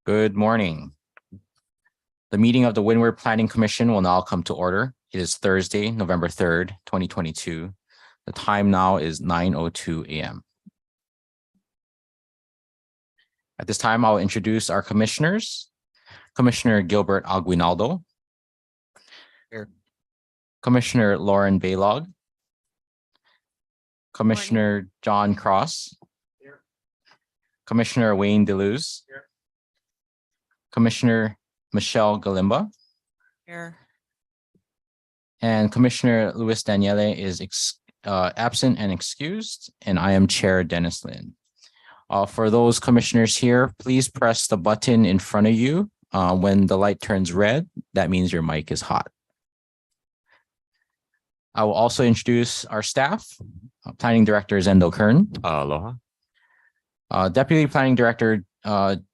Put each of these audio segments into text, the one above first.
Good morning. The meeting of the Windward Planning Commission will now come to order. It is Thursday, November 3rd, 2022. The time now is 9:02 a.m. At this time, I'll introduce our commissioners. Commissioner Gilbert Aguinaldo. Here. Commissioner Lauren Baylog. Commissioner John Cross. Here. Commissioner Wayne Deleuze. Here. Commissioner Michelle Galimba. Here. And Commissioner Luis Daniele is absent and excused, and I am Chair Dennis Lin. For those commissioners here, please press the button in front of you. When the light turns red, that means your mic is hot. I will also introduce our staff. Planning Director Zendo Kern. Aloha. Deputy Planning Director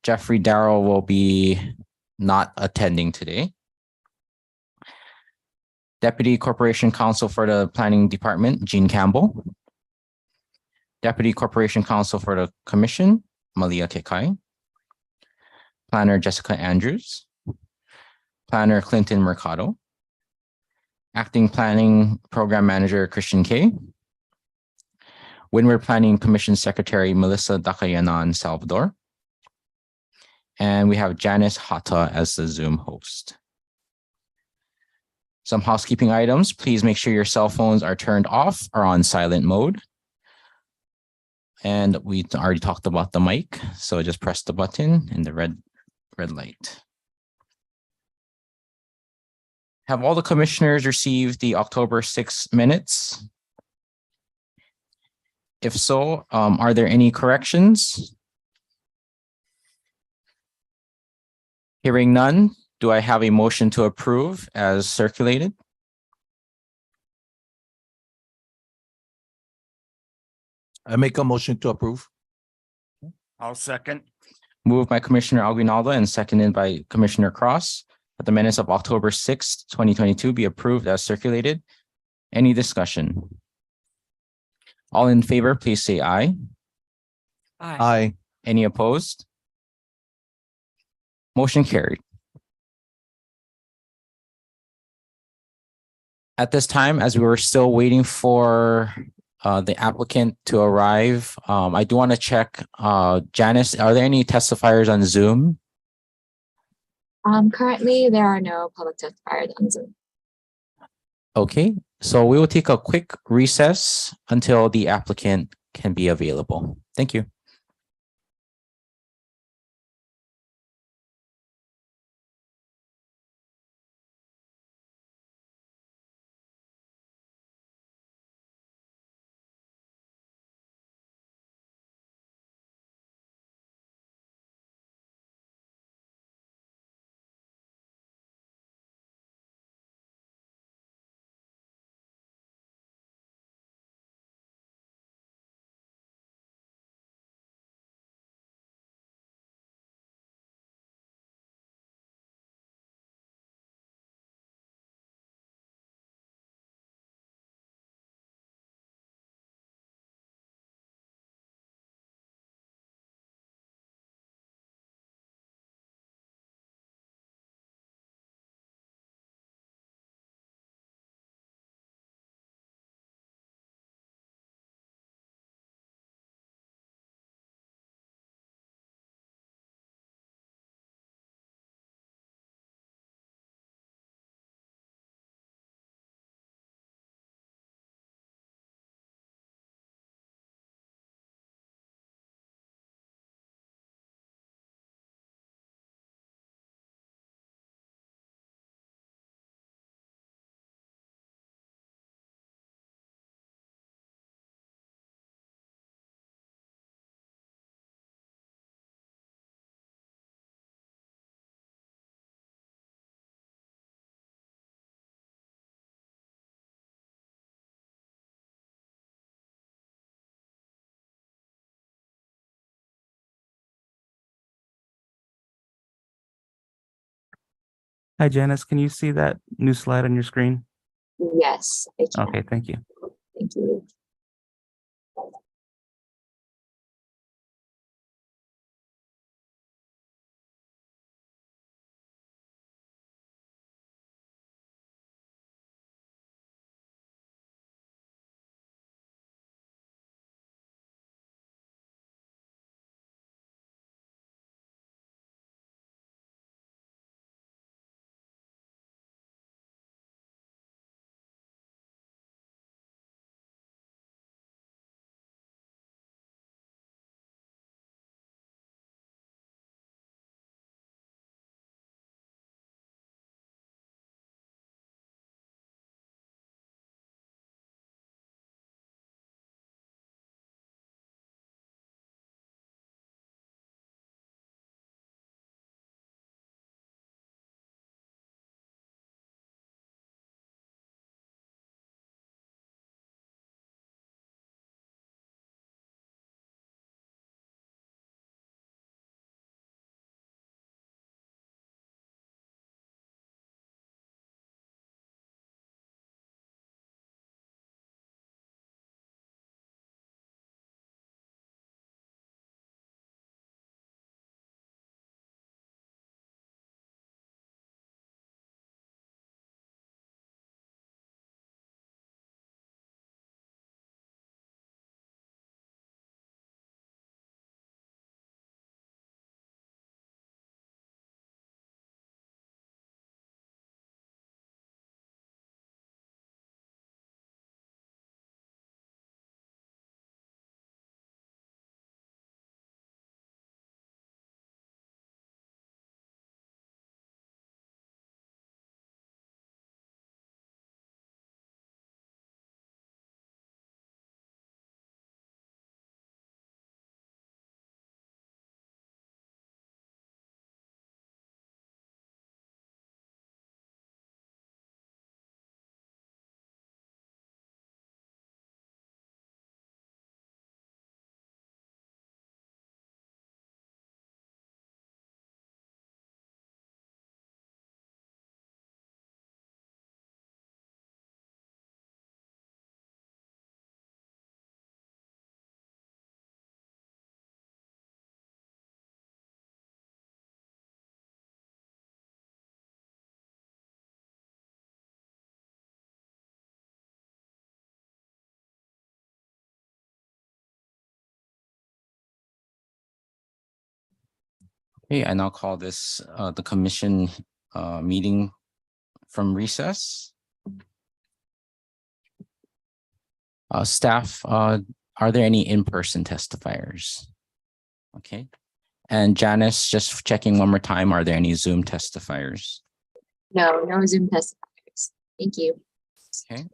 Jeffrey Darrow will be not attending today. Deputy Corporation Counsel for the Planning Department, Jean Campbell. Deputy Corporation Counsel for the Commission, Malia Kekai. Planner Jessica Andrews. Planner Clinton Mercado. Acting Planning Program Manager Christian K. Windward Planning Commission Secretary Melissa Dakayanan Salvador. And we have Janice Hata as the Zoom host. Some housekeeping items. Please make sure your cell phones are turned off or on silent mode. And we already talked about the mic, so just press the button in the red light. Have all the commissioners received the October 6 minutes? If so, are there any corrections? Hearing none, do I have a motion to approve as circulated? I make a motion to approve. I'll second. Moved by Commissioner Aguinaldo and seconded by Commissioner Cross that the minutes of October 6th, 2022 be approved as circulated. Any discussion? All in favor, please say aye. Aye. Any opposed? Motion carried. At this time, as we were still waiting for the applicant to arrive, I do want to check, Janice, are there any testifiers on Zoom? Currently, there are no public testifiers on Zoom. Okay, so we will take a quick recess until the applicant can be available. Thank you. Hi, Janice. Can you see that new slide on your screen? Yes, I can. Okay, thank you. Thank you. Okay, I now call this the commission meeting from recess. Staff, are there any in-person testifiers? Okay. And Janice, just checking one more time, are there any Zoom testifiers? No, no Zoom testifiers. Thank you. Okay.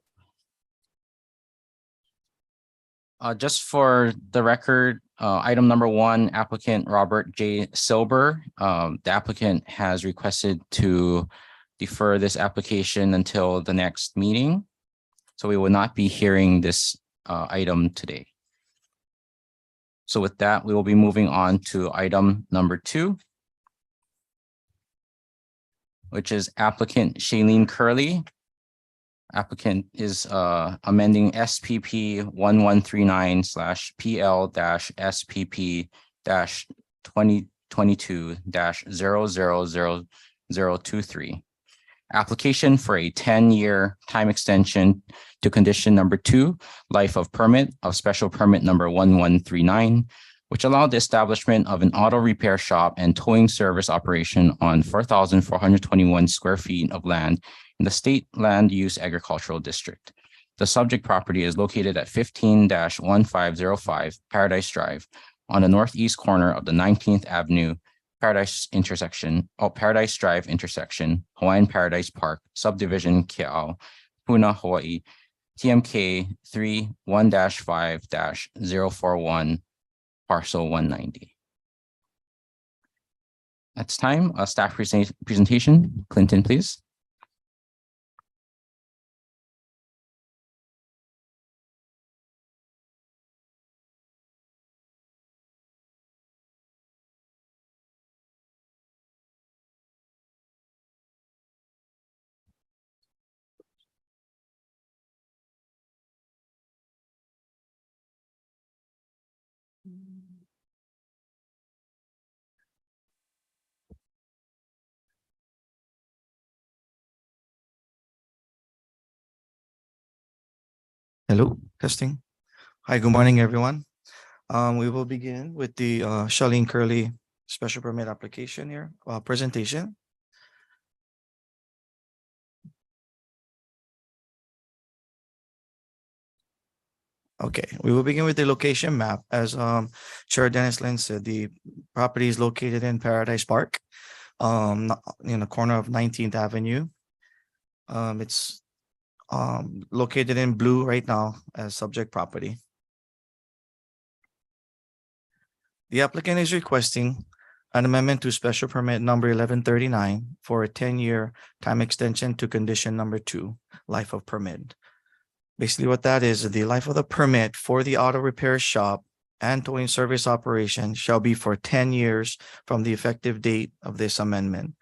Just for the record, item number 1, applicant Robert J. Silber. The applicant has requested to defer this application until the next meeting. So we will not be hearing this item today. So with that, we will be moving on to item number 2, which is applicant Shailene Curley. Applicant is amending SPP 1139/PL-SPP-2022-000023. Application for a 10-year time extension to condition number 2, life of permit of special permit number 1139, which allowed the establishment of an auto repair shop and towing service operation on 4,421 square feet of land in the State Land Use Agricultural District. The subject property is located at 15-1505 Paradise Drive on the northeast corner of the 19th Avenue Paradise Drive intersection, Hawaiian Paradise Park, subdivision Ke'au, Puna, Hawaii, TMK 31-5-041, parcel 190. That's time. A staff presentation. Clinton, please. Hello, testing. Hi, good morning, everyone. We will begin with the Shailene Curley special permit application here, presentation. Okay, we will begin with the location map. As Chair Dennis Lin said, the property is located in Paradise Park, in the corner of 19th Avenue. It's located in blue right now as subject property. The applicant is requesting an amendment to special permit number 1139 for a 10-year time extension to condition number 2, life of permit. Basically what that is, the life of the permit for the auto repair shop and towing service operation shall be for 10 years from the effective date of this amendment,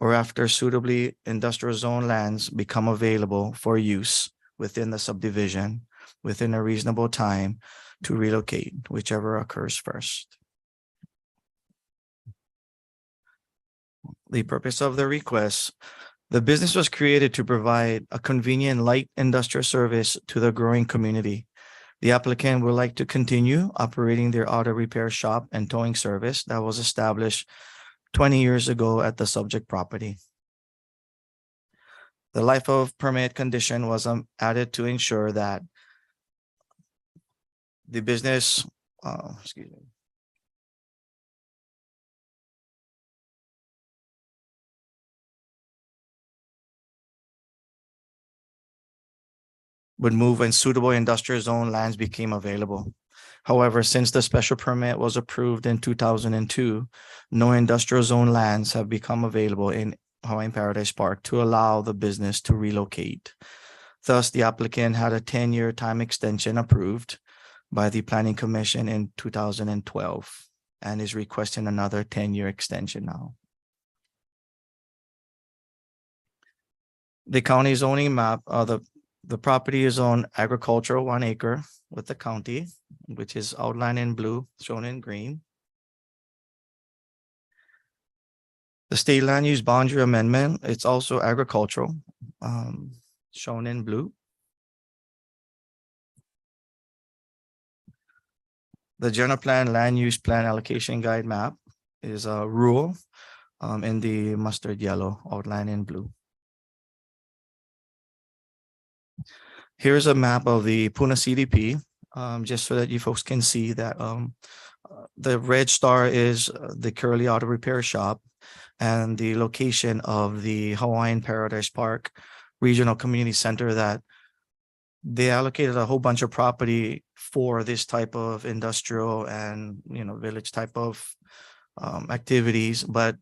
or after suitably industrial zone lands become available for use within the subdivision within a reasonable time to relocate, whichever occurs first. The purpose of the request: the business was created to provide a convenient light industrial service to the growing community. The applicant would like to continue operating their auto repair shop and towing service that was established 20 years ago at the subject property. The life of permit condition was added to ensure that the business, would move when suitable industrial zone lands became available. However, since the special permit was approved in 2002, no industrial zone lands have become available in Hawaiian Paradise Park to allow the business to relocate. Thus, the applicant had a 10-year time extension approved by the Planning Commission in 2012 and is requesting another 10-year extension now. The county zoning map, the property is on agricultural 1 acre with the county, which is outlined in blue, shown in green. The state land use boundary amendment, it's also agricultural, shown in blue. The general plan land use plan allocation guide map is rural, in the mustard yellow, outline in blue. Here's a map of the Puna CDP, just so that you folks can see that the red star is the Curly Auto Repair Shop, and the location of the Hawaiian Paradise Park Regional Community Center, that they allocated a whole bunch of property for this type of industrial and, village type of activities, but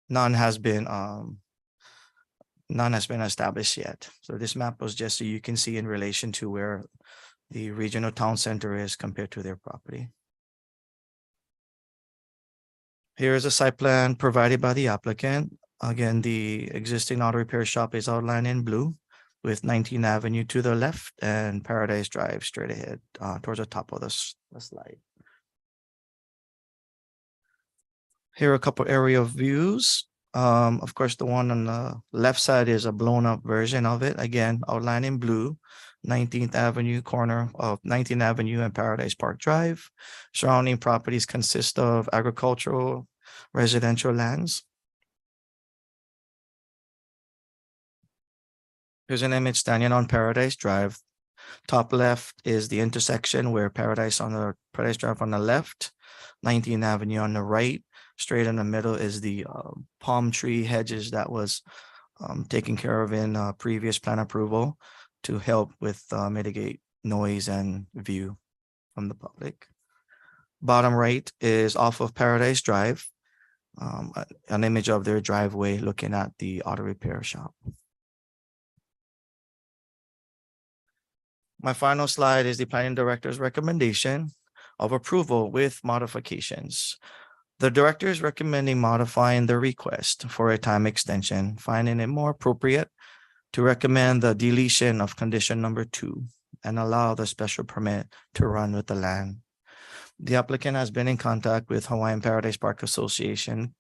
none has been established yet. So this map was just so you can see in relation to where the regional town center is compared to their property. Here is a site plan provided by the applicant. Again, the existing auto repair shop is outlined in blue, with 19th Avenue to the left and Paradise Drive straight ahead towards the top of the slide. Here are a couple area views. Of course, the one on the left side is a blown up version of it. Again, outlined in blue, 19th Avenue, corner of 19th Avenue and Paradise Park Drive. Surrounding properties consist of agricultural, residential lands. Here's an image standing on Paradise Drive. Top left is the intersection where Paradise Drive on the left, 19th Avenue on the right. Straight in the middle is the palm tree hedges that was taken care of in previous plan approval to help with mitigate noise and view from the public. Bottom right is off of Paradise Drive, an image of their driveway looking at the auto repair shop. My final slide is the planning director's recommendation of approval with modifications. The director is recommending modifying the request for a time extension, finding it more appropriate to recommend the deletion of condition number 2 and allow the special permit to run with the land. The applicant has been in contact with Hawaiian Paradise Park Association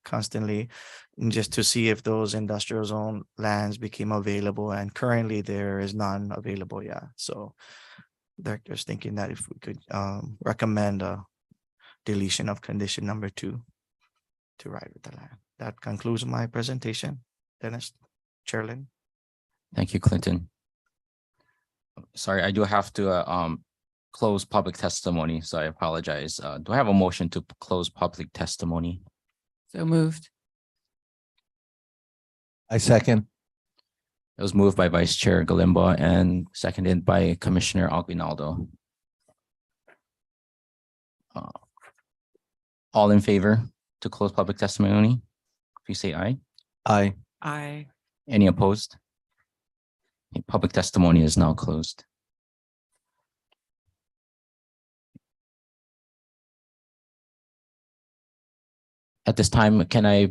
constantly, just to see if those industrial zone lands became available, and currently there is none available yet. So the director is thinking that if we could recommend a deletion of condition number 2 to ride with the land. That concludes my presentation. Dennis, Chairlin. Thank you, Clinton. Sorry, I do have to close public testimony, so I apologize. Do I have a motion to close public testimony? So moved. I second. It was moved by Vice Chair Galimba and seconded by Commissioner Aguinaldo. All in favor to close public testimony, please say aye. Aye. Aye. Any opposed? Public testimony is now closed. At this time, can I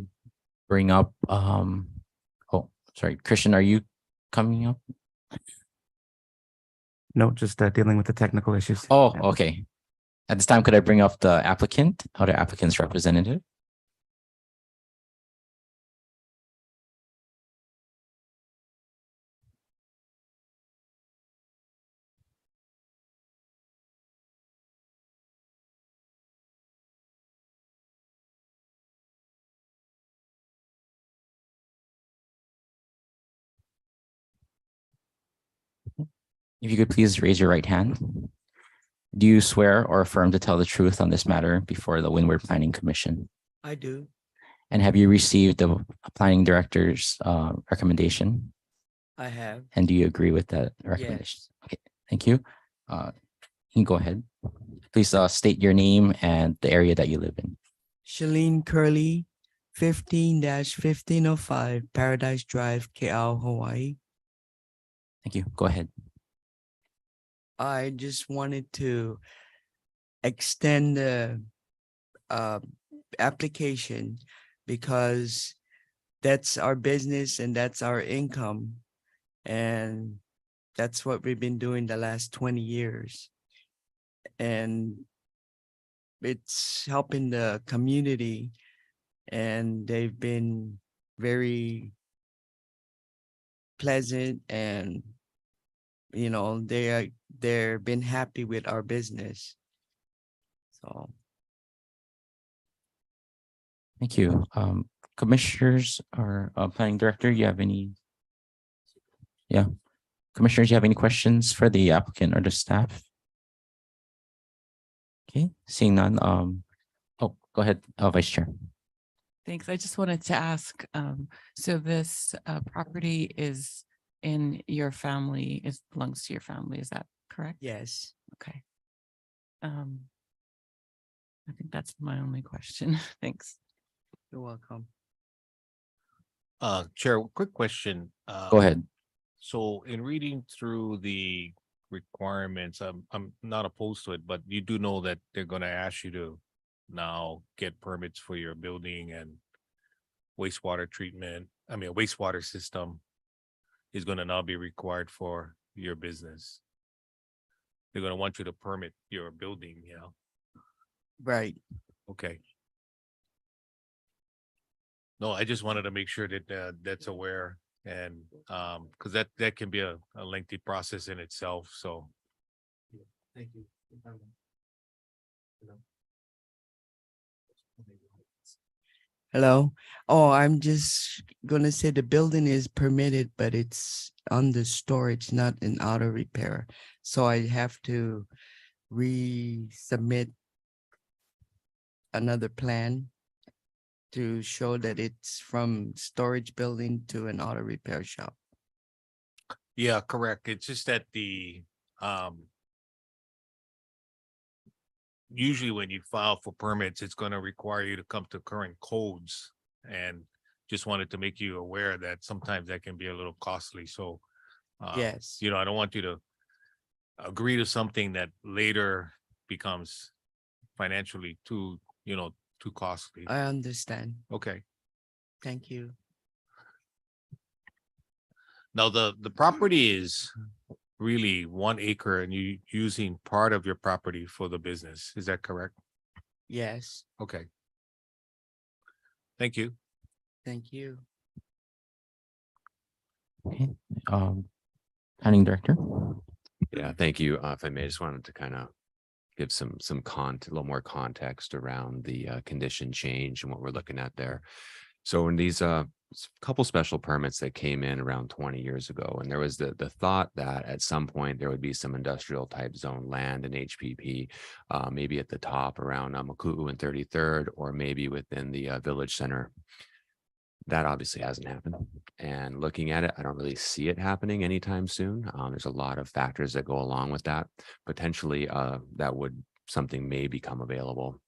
bring up, oh, sorry, Christian, are you coming up? No, just dealing with the technical issues. Oh, Yeah. okay. At this time, could I bring up the applicant or the applicant's representative? If you could please raise your right hand. Do you swear or affirm to tell the truth on this matter before the Windward Planning Commission? I do. And have you received the planning director's recommendation? I have. And do you agree with that recommendation? Okay, thank you. You can go ahead. Please state your name and the area that you live in. Shalene Curley, 15-1505 Paradise Drive, KL, Hawaii. Thank you. Go ahead. I just wanted to extend the application because that's our business and that's our income. And that's what we've been doing the last 20 years. And it's helping the community, and they've been very pleasant, and they've been happy with our business. So Thank you. Commissioners or planning director, you have any? Yeah. Commissioners, you have any questions for the applicant or the staff? Okay, seeing none, oh, go ahead, Vice Chair. Thanks. I just wanted to ask, so this property is in your family, it belongs to your family, is that correct? Yes. Okay. I think that's my only question. Thanks. You're welcome. Chair, quick question. Go ahead. So in reading through the requirements, I'm not opposed to it, but you do know that they're gonna ask you to now get permits for your building and wastewater treatment. I mean, a wastewater system is gonna now be required for your business. They're gonna want you to permit your building, you know? Right. Okay. No, I just wanted to make sure that that's aware and because that can be a lengthy process in itself, so. Thank you. Hello. Oh, I'm just gonna say the building is permitted, but it's under storage, not in auto repair. So I have to resubmit another plan to show that it's from storage building to an auto repair shop. Yeah, correct. It's just that the usually when you file for permits, it's going to require you to come to current codes, and just wanted to make you aware that sometimes that can be a little costly. So Yes. you know, I don't want you to agree to something that later becomes financially too, you know, too costly. I understand. Okay. Thank you. Now, the property is really 1 acre and you using part of your property for the business. Is that correct? Yes. Okay. Thank you. Thank you. Okay, planning director. Yeah, thank you. If I may, I just wanted to kind of give some a little more context around the condition change and what we're looking at there. So in these couple special permits that came in around 20 years ago, and there was the thought that at some point there would be some industrial type zone land in HPP, maybe at the top around Maku'u and 33rd, or maybe within the village center. That obviously hasn't happened. And looking at it, I don't really see it happening anytime soon. There's a lot of factors that go along with that. Potentially, something may become available.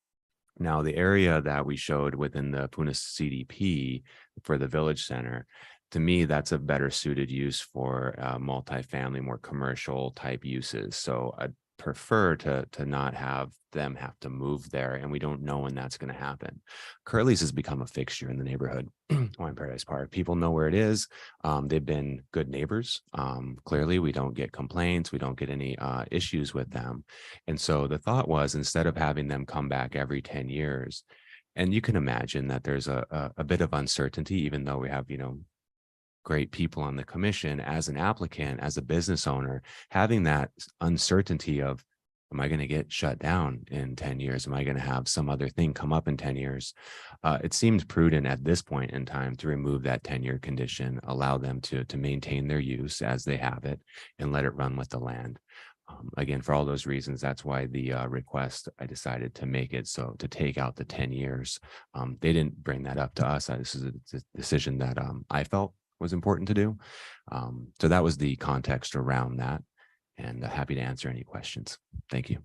Now, the area that we showed within the Puna CDP for the village center, to me, that's a better suited use for multifamily, more commercial type uses. So I'd prefer to not have them have to move there, and we don't know when that's going to happen. Curly's has become a fixture in the neighborhood. Wine Paradise Park, people know where it is. They've been good neighbors. Clearly, we don't get complaints, we don't get any issues with them. And so the thought was, instead of having them come back every 10 years, and you can imagine that there's a bit of uncertainty, even though we have, you know, great people on the commission, as an applicant, as a business owner, having that uncertainty of, am I going to get shut down in 10 years? Am I going to have some other thing come up in 10 years? It seems prudent at this point in time to remove that 10-year condition, allow them to maintain their use as they have it, and let it run with the land. Again, for all those reasons, that's why the request, I decided to make it so to take out the 10 years. They didn't bring that up to us. This is a decision that I felt was important to do. So that was the context around that, and happy to answer any questions. Thank you.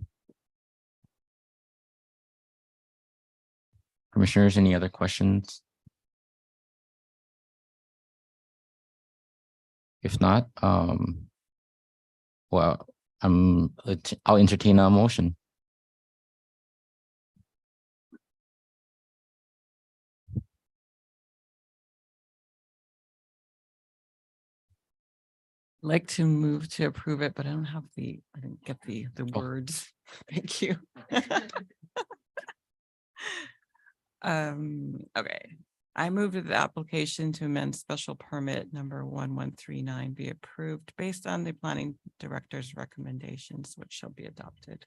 Commissioners, any other questions? If not, well, I'll entertain a motion. Like to move to approve it, but I didn't get the Oh. words. Thank you. Okay. I move that the application to amend special permit number 1139 be approved based on the planning director's recommendations, which shall be adopted.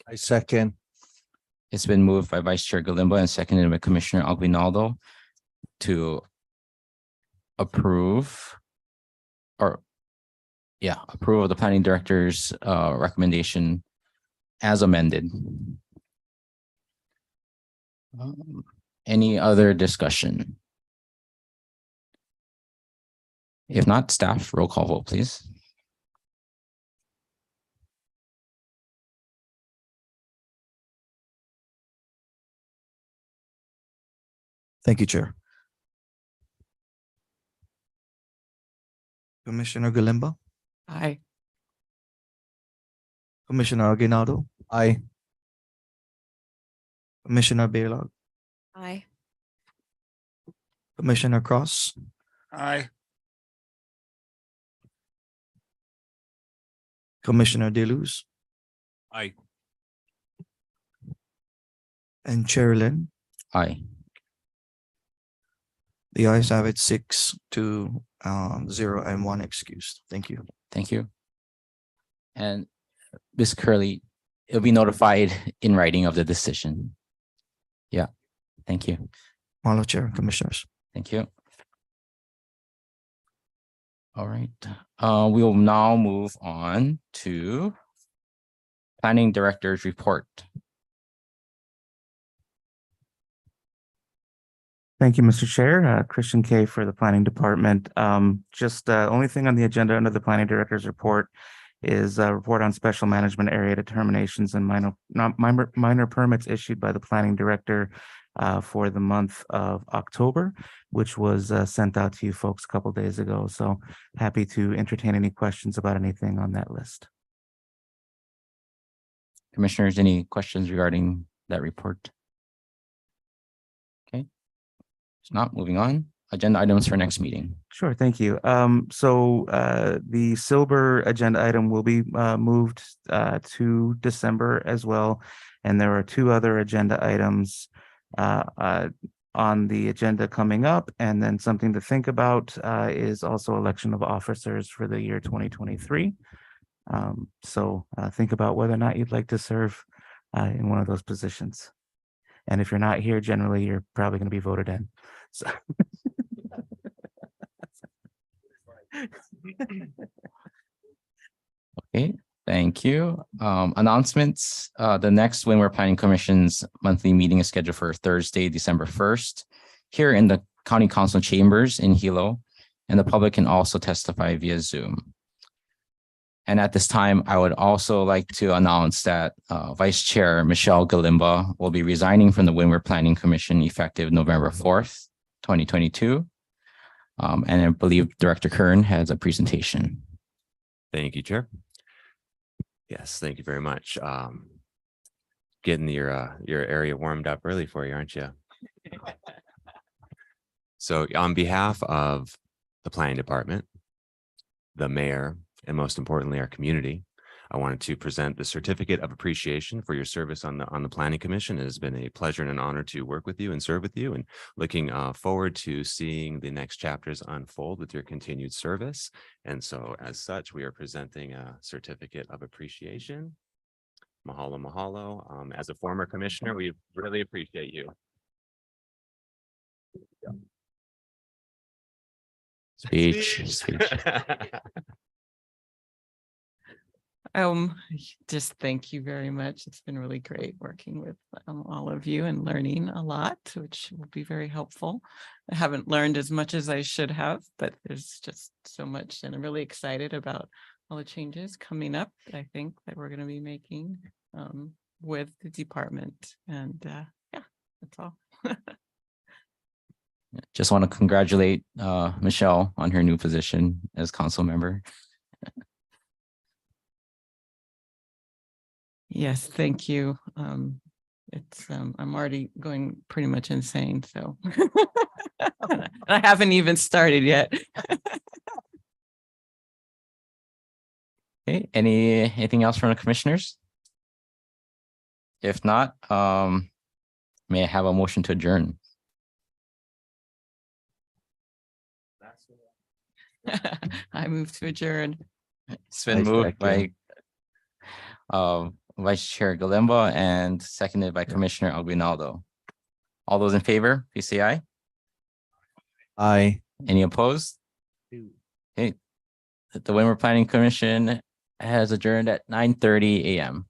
I second. It's been moved by Vice Chair Galimba and seconded by Commissioner Aguinaldo to approve approve of the planning director's recommendation as amended. Any other discussion? If not, staff, roll call vote, please. Thank you, Chair. Commissioner Galimba, Aye. Commissioner Aguinaldo, Aye. Commissioner Baylog, Aye. Commissioner Cross, Aye. Commissioner Deluz, Aye. and Chair Lynn. Aye. The ayes have it 6-0 and 1 excused. Thank you. Thank you. And Ms. Curley, it'll be notified in writing of the decision. Yeah, thank you. Mahalo, Chair and Commissioners. Thank you. All right, we will now move on to Planning Director's report. Thank you, Mr. Chair. Christian K for the Planning Department. Just only thing on the agenda under the Planning Director's report is a report on special management area determinations and minor permits issued by the Planning Director for the month of October, which was sent out to you folks a couple days ago. So happy to entertain any questions about anything on that list. Commissioners, any questions regarding that report? Okay, if not, moving on. Agenda items for next meeting. Sure, thank you. The silver agenda item will be moved to December as well. And there are 2 other agenda items on the agenda coming up. And then something to think about is also election of officers for the year 2023. Think about whether or not you'd like to serve in one of those positions. And if you're not here, generally, you're probably going to be voted in. So. Okay, thank you. Announcements. The next Windward Planning Commission's monthly meeting is scheduled for Thursday, December 1st, here in the County Council chambers in Hilo, and the public can also testify via Zoom. And at this time, I would also like to announce that Vice Chair Michelle Galimba will be resigning from the Windward Planning Commission effective November 4th, 2022. And I believe Director Kern has a presentation. Thank you, Chair. Yes, thank you very much. Getting your area warmed up early for you, aren't you? So on behalf of the Planning Department, the mayor, and most importantly, our community, I wanted to present the certificate of appreciation for your service on the Planning Commission. It has been a pleasure and an honor to work with you and serve with you, and looking forward to seeing the next chapters unfold with your continued service. And so as such, we are presenting a certificate of appreciation. Mahalo, mahalo. As a former commissioner, we really appreciate you. Speech. Just thank you very much. It's been really great working with all of you and learning a lot, which will be very helpful. I haven't learned as much as I should have, but there's just so much, and I'm really excited about all the changes coming up, I think, that we're going to be making with the department. And yeah, that's all. Just want to congratulate Michelle on her new position as council member. Yes, thank you. I'm already going pretty much insane, so I haven't even started yet. Okay, anything else from the commissioners? If not, may I have a motion to adjourn? I move to adjourn. It's been moved by Vice Chair Galemba, and seconded by Commissioner Aguinaldo. All those in favor, please say aye. Aye. Any opposed? Okay. The Windward Planning Commission has adjourned at 9:30 a.m.